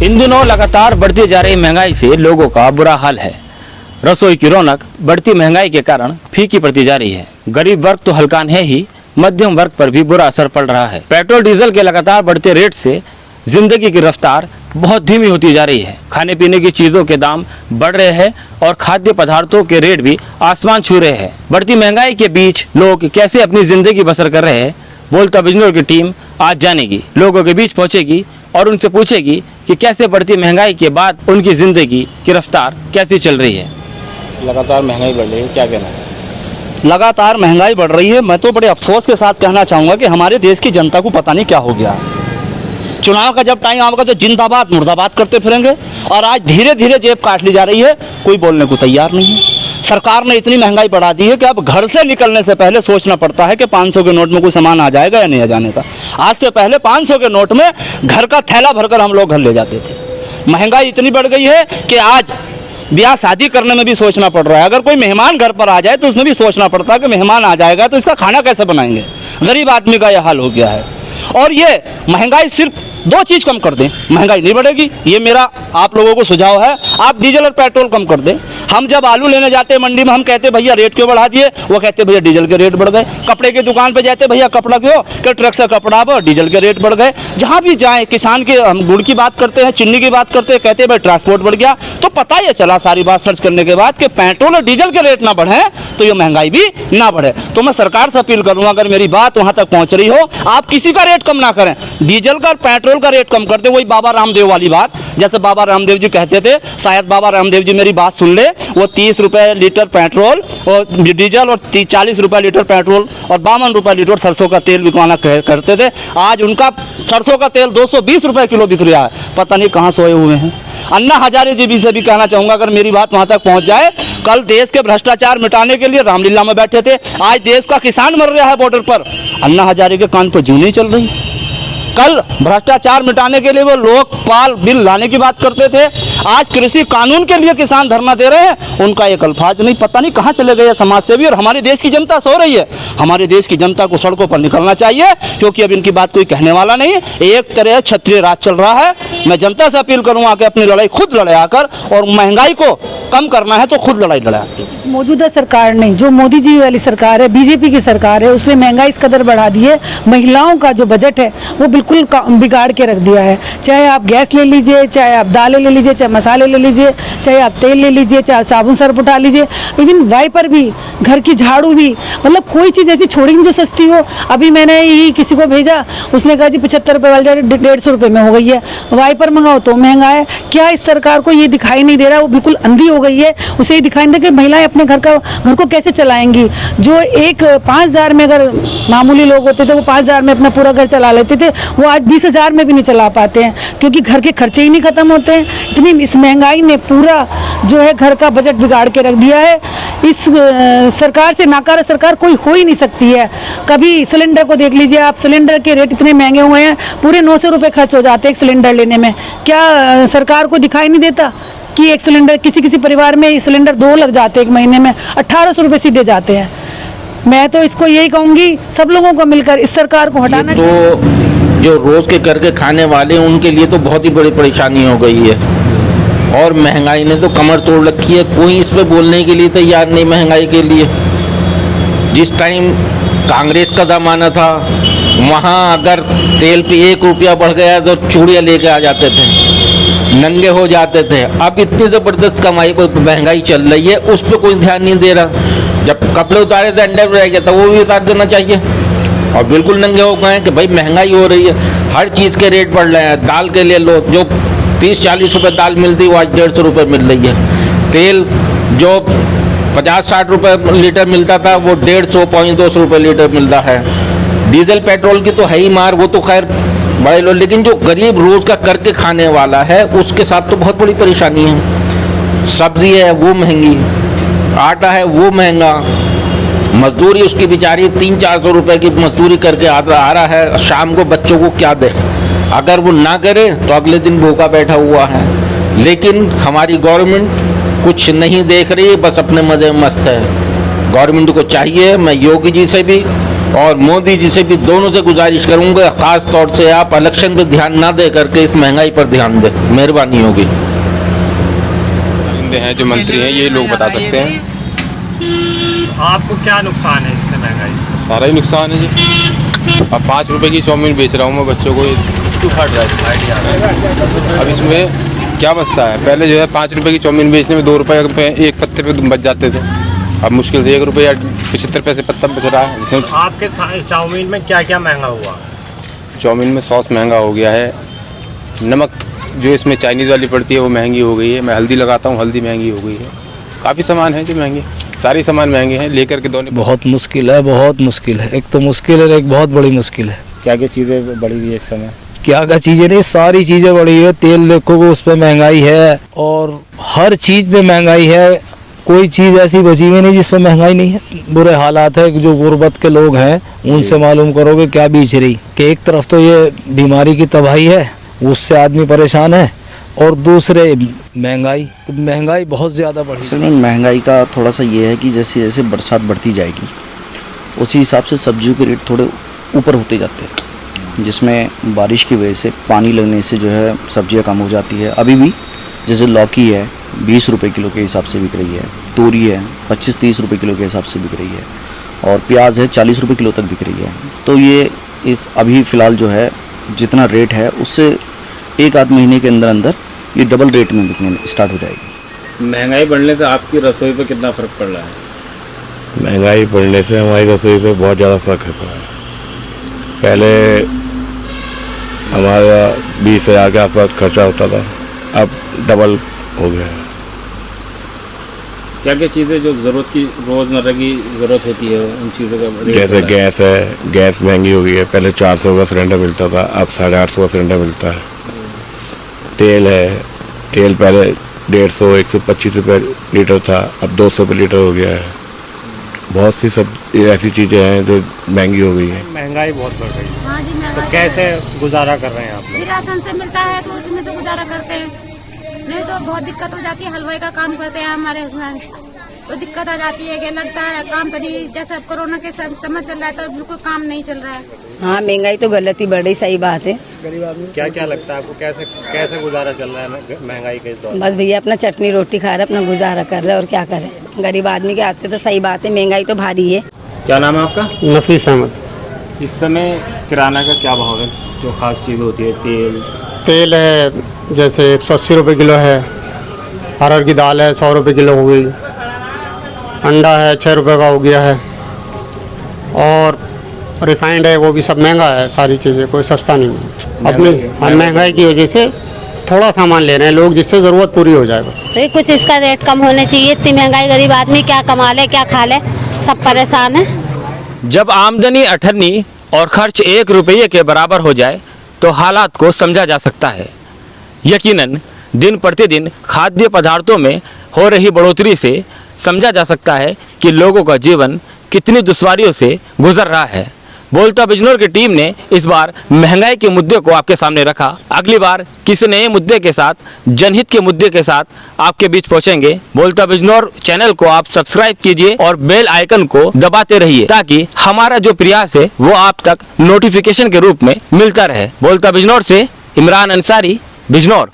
इन दिनों लगातार बढ़ती जा रही महंगाई से लोगों का बुरा हाल है। रसोई की रौनक बढ़ती महंगाई के कारण फीकी पड़ती जा रही है। गरीब वर्ग तो हलकान है ही, मध्यम वर्ग पर भी बुरा असर पड़ रहा है। पेट्रोल डीजल के लगातार बढ़ते रेट से जिंदगी की रफ्तार बहुत धीमी होती जा रही है। खाने पीने की चीजों के दाम बढ़ रहे हैं और खाद्य पदार्थों के रेट भी आसमान छू रहे हैं। बढ़ती महंगाई के बीच लोग कैसे अपनी जिंदगी बसर कर रहे हैं, बोलता बिजनौर की टीम आज जानेगी, लोगों के बीच पहुंचेगी और उनसे पूछेगी कि कैसे बढ़ती महंगाई के बाद उनकी जिंदगी की रफ्तार कैसी चल रही है। लगातार महंगाई बढ़ रही है, क्या कहना है? लगातार महंगाई बढ़ रही है। मैं तो बड़े अफसोस के साथ कहना चाहूँगा कि हमारे देश की जनता को पता नहीं क्या हो गया। चुनाव का जब टाइम आएगा तो जिंदाबाद मुर्दाबाद करते फिरेंगे और आज धीरे धीरे जेब काट ली जा रही है, कोई बोलने को तैयार नहीं है। सरकार ने इतनी महंगाई बढ़ा दी है कि अब घर से निकलने से पहले सोचना पड़ता है कि 500 के नोट में कोई सामान आ जाएगा या नहीं आ जाने का। आज से पहले 500 के नोट में घर का थैला भरकर हम लोग घर ले जाते थे। महंगाई इतनी बढ़ गई है कि आज ब्याह शादी करने में भी सोचना पड़ रहा है। अगर कोई मेहमान घर पर आ जाए तो उसमें भी सोचना पड़ता है कि मेहमान आ जाएगा तो इसका खाना कैसे बनाएंगे। गरीब आदमी का यह हाल हो गया है। और ये महंगाई सिर्फ दो चीज़ कम कर दें, महंगाई नहीं बढ़ेगी। ये मेरा आप लोगों को सुझाव है, आप डीजल और पेट्रोल कम कर दें। हम जब आलू लेने जाते हैं मंडी में, हम कहते भैया रेट क्यों बढ़ा दिए, वो कहते भैया डीजल के रेट बढ़ गए। कपड़े की दुकान पे जाते भैया कपड़ा क्यों, कि ट्रक से कपड़ा अब डीजल के रेट बढ़ गए। जहाँ भी जाएं, किसान के हम गुड़ की बात करते हैं, चीनी की बात करते हैं, कहते हैं भाई ट्रांसपोर्ट बढ़ गया। तो पता ये चला सारी बात सर्च करने के बाद कि पेट्रोल और डीजल के रेट ना बढ़े तो ये महंगाई भी ना बढ़े। तो मैं सरकार से अपील करूँगा, अगर मेरी बात वहाँ तक पहुँच रही हो, आप किसी का रेट कम ना करें, डीजल का और पेट्रोल का रेट कम कर दें। वही बाबा रामदेव वाली बात, जैसे बाबा रामदेव जी कहते थे, शायद बाबा रामदेव जी मेरी बात सुन ले। वो 30 रुपए लीटर पेट्रोल और डीजल और 40 रुपए लीटर पेट्रोल और 52 रुपए लीटर सरसों का तेल बिकवाना करते थे। आज उनका सरसों का तेल 220 रुपए किलो बिक रहा है, पता नहीं कहाँ सोए हुए हैं। अन्ना हजारे जी से भी कहना चाहूँगा, अगर मेरी बात वहाँ तक पहुँच जाए, कल देश के भ्रष्टाचार मिटाने के लिए रामलीला में बैठे थे, आज देश का किसान मर रहा है बॉर्डर पर, अन्ना हजारे के कान पर जूं नहीं चल रही। कल भ्रष्टाचार मिटाने के लिए वो लोकपाल बिल लाने की बात करते थे, आज कृषि कानून के लिए किसान धरना दे रहे हैं, उनका एक अल्फाज नहीं। पता नहीं कहाँ चले गए समाज सेवी। और हमारे देश की जनता सो रही है। हमारे देश की जनता को सड़कों पर निकलना चाहिए, क्योंकि अब इनकी बात कोई कहने वाला नहीं। एक तरह क्षत्रिय राज चल रहा है। मैं जनता से अपील करूँगा कि अपनी लड़ाई खुद लड़े आकर, और महंगाई को कम करना है तो खुद लड़ाई लड़ा। मौजूदा सरकार ने, जो मोदी जी वाली सरकार है, बीजेपी की सरकार है, उसने महंगाई इस कदर बढ़ा दी है, महिलाओं का जो बजट है वो बिल्कुल बिगाड़ के रख दिया है। चाहे आप गैस ले लीजिए, चाहे आप दालें ले लीजिए, चाहे मसाले ले लीजिए, चाहे आप तेल ले लीजिए, चाहे साबुन सर्फ उठा लीजिए, इवन वाइपर भी, घर की झाड़ू भी, मतलब कोई चीज़ ऐसी छोड़ेंगे जो सस्ती हो। अभी मैंने ही किसी को भेजा, उसने कहा जी 75 रुपये वाली 150 रुपये में हो गई है। वाइपर मंगाओ तो महंगा है। क्या इस सरकार को ये दिखाई नहीं दे रहा, वो बिल्कुल अंधी हो गई है, उसे ये दिखाई नहीं दे कि महिलाएं अपने घर को कैसे चलाएंगी। जो एक 5,000 में अगर मामूली लोग होते थे, वो 5,000 में अपना पूरा घर चला लेते थे, वो आज 20,000 में भी नहीं चला पाते हैं, क्योंकि घर के खर्चे ही नहीं खत्म होते हैं। इतनी इस महंगाई ने पूरा जो है घर का बजट बिगाड़ के रख दिया है। इस सरकार से नाकारा सरकार कोई हो ही नहीं सकती है। कभी सिलेंडर को देख लीजिए आप, सिलेंडर के रेट इतने महंगे हुए हैं, पूरे 900 रुपये खर्च हो जाते हैं एक सिलेंडर लेने में। क्या सरकार को दिखाई नहीं देता कि एक सिलेंडर, किसी परिवार में सिलेंडर 2 लग जाते हैं, एक महीने में 1800 रुपये सीधे जाते हैं। मैं तो इसको यही कहूँगी, सब लोगों को मिलकर इस सरकार को हटाना चाहिए। तो जो रोज के करके खाने वाले उनके लिए तो बहुत ही बड़ी परेशानी हो गई है, और महंगाई ने तो कमर तोड़ रखी है। कोई इस पे बोलने के लिए तैयार नहीं महंगाई के लिए। जिस टाइम कांग्रेस का ज़माना था, वहाँ अगर तेल पे 1 रुपया बढ़ गया तो चूड़ियाँ लेके आ जाते थे, नंगे हो जाते थे। अब इतनी ज़बरदस्त कमाई पर महंगाई चल रही है, उस पर कोई ध्यान नहीं दे रहा। जब कपड़े उतारे थे अंडर रह गया था, वो भी उतार देना चाहिए। और बिल्कुल नंगे हो गए कि भाई महंगाई हो रही है, हर चीज़ के रेट बढ़ रहे हैं। दाल के ले लो, जो 30-40 रुपये दाल मिलती वो आज 150 रुपये मिल रही है। तेल जो 50-60 रुपये लीटर मिलता था वो 150-200 रुपये लीटर मिलता है। डीजल पेट्रोल की तो है ही मार, वो तो खैर बड़े लोग, लेकिन जो गरीब रोज का करके खाने वाला है उसके साथ तो बहुत बड़ी परेशानी है। सब्जी है वो महंगी, आटा है वो महंगा, मजदूरी उसकी बेचारी 300-400 रुपये की मजदूरी करके आ रहा है। शाम को बच्चों को क्या दे, अगर वो ना करे तो अगले दिन भूखा बैठा हुआ है। लेकिन हमारी गवर्नमेंट कुछ नहीं देख रही, बस अपने मजे में मस्त है। गवर्नमेंट को चाहिए, मैं योगी जी से भी और मोदी जी से भी, दोनों से गुजारिश करूंगा, खास तौर से आप इलेक्शन पे ध्यान ना दे करके इस महंगाई पर ध्यान दें, मेहरबानी होगी। हैं जो मंत्री हैं ये लोग बता सकते हैं। आपको क्या नुकसान है इससे महंगाई? सारा ही नुकसान है जी। अब 5 रुपए की चाउमीन बेच रहा हूँ मैं बच्चों को, क्यों फट रहा है? अब इसमें क्या बचता है? पहले जो है 5 रुपए की चाउमीन बेचने में 2 रुपए एक पत्ते पे बच जाते थे, अब मुश्किल से 1 रुपये 75 पैसे पत्ता बच रहा है। जिसमें आपके चाउमीन में क्या क्या महंगा हुआ? चाउमीन में सॉस महंगा हो गया है, नमक जो इसमें चाइनीज़ वाली पड़ती है वो महंगी हो गई है, मैं हल्दी लगाता हूँ हल्दी महंगी हो गई है, काफ़ी सामान है जो महंगे, सारे सामान महंगे हैं, लेकर के दोनों बहुत मुश्किल है, बहुत मुश्किल है। एक तो मुश्किल है, एक बहुत बड़ी मुश्किल है। क्या क्या चीज़ें बढ़ी हुई है इस समय? क्या क्या चीज़ें नहीं, सारी चीज़ें बढ़ी है। तेल देखोगे उस पर महंगाई है और हर चीज़ पे महंगाई है, कोई चीज़ ऐसी बची हुई नहीं जिस पर महंगाई नहीं है। बुरे हालात है, जो गुर्बत के लोग हैं उनसे मालूम करोगे क्या बीच रही कि एक तरफ तो ये बीमारी की तबाही है, उससे आदमी परेशान है, और दूसरे महंगाई, तो महंगाई बहुत ज़्यादा बढ़ी। असल में महंगाई का थोड़ा सा ये है कि जैसे जैसे बरसात बढ़ती जाएगी उसी हिसाब से सब्जियों के रेट थोड़े ऊपर होते जाते हैं, जिसमें बारिश की वजह से पानी लगने से जो है सब्जियां कम हो जाती है। अभी भी जैसे लौकी है 20 रुपये किलो के हिसाब से बिक रही है, तोरी है 25-30 रुपये किलो के हिसाब से बिक रही है, और प्याज है 40 रुपये किलो तक बिक रही है। तो ये इस अभी फ़िलहाल जो है जितना रेट है उससे 1-8 महीने के अंदर अंदर ये डबल रेट में बिकने स्टार्ट हो जाएगी। महंगाई बढ़ने से आपकी रसोई पे कितना फ़र्क पड़ रहा है? महंगाई बढ़ने से हमारी रसोई पे बहुत ज़्यादा फ़र्क है। पहले हमारा 20,000 के आसपास खर्चा होता था, अब डबल हो गया है। क्या क्या चीज़ें जो ज़रूरत की, रोज़मर्रा की ज़रूरत होती है उन चीज़ों का रेट? जैसे गैस है, गैस महंगी हो गई है, पहले 400 का सिलेंडर मिलता था, अब 850 का सिलेंडर मिलता है। तेल है, तेल पहले 150-125 रुपये लीटर था, अब 200 रुपये लीटर हो गया है। बहुत सी सब ऐसी चीज़ें हैं जो महंगी हो गई है। महंगाई बहुत बढ़ रही है। हाँ जी, तो कैसे गुजारा कर रहे हैं आप लोग? राशन से मिलता है तो उसी में से गुजारा करते हैं, नहीं तो बहुत दिक्कत हो जाती है। हलवाई का काम करते हैं हमारे हस्बैंड, तो दिक्कत आ जाती है कि लगता है काम कभी, जैसे अब कोरोना के समय चल रहा है तो बिल्कुल काम नहीं चल रहा है। हाँ, महंगाई तो गलत ही बढ़ रही, सही बात है। क्या क्या लगता है आपको, कैसे गुजारा चल रहा है महंगाई के दौर? बस भैया अपना चटनी रोटी खा रहे, अपना गुजारा कर रहे, और क्या करें, गरीब आदमी के आते तो सही बात है, महंगाई तो भारी है। क्या नाम है आपका? नफीस अहमद। इस समय किराना का क्या भाव है? जो खास चीज़ होती है, तेल है जैसे 180 रुपये किलो है, अरहर की दाल है 100 रुपये किलो हो गई, अंडा है 6 रुपये का हो गया है, और रिफाइंड है वो भी सब महंगा है। सारी चीज़ें कोई सस्ता नहीं है। अपनी महंगाई की वजह से थोड़ा सामान ले रहे हैं लोग, जिससे ज़रूरत पूरी हो जाए बस। तो कुछ इसका रेट कम होने चाहिए, इतनी महंगाई, गरीब आदमी क्या कमा ले क्या खा ले, सब परेशान है। जब आमदनी 18 और खर्च 1 रुपये के बराबर हो जाए तो हालात को समझा जा सकता है। यकीनन दिन प्रतिदिन खाद्य पदार्थों में हो रही बढ़ोतरी से समझा जा सकता है कि लोगों का जीवन कितनी दुश्वारियों से गुजर रहा है। बोलता बिजनौर की टीम ने इस बार महंगाई के मुद्दे को आपके सामने रखा। अगली बार किसी नए मुद्दे के साथ, जनहित के मुद्दे के साथ आपके बीच पहुंचेंगे। बोलता बिजनौर चैनल को आप सब्सक्राइब कीजिए और बेल आइकन को दबाते रहिए, ताकि हमारा जो प्रयास है वो आप तक नोटिफिकेशन के रूप में मिलता रहे। बोलता बिजनौर से इमरान अंसारी, बिजनौर।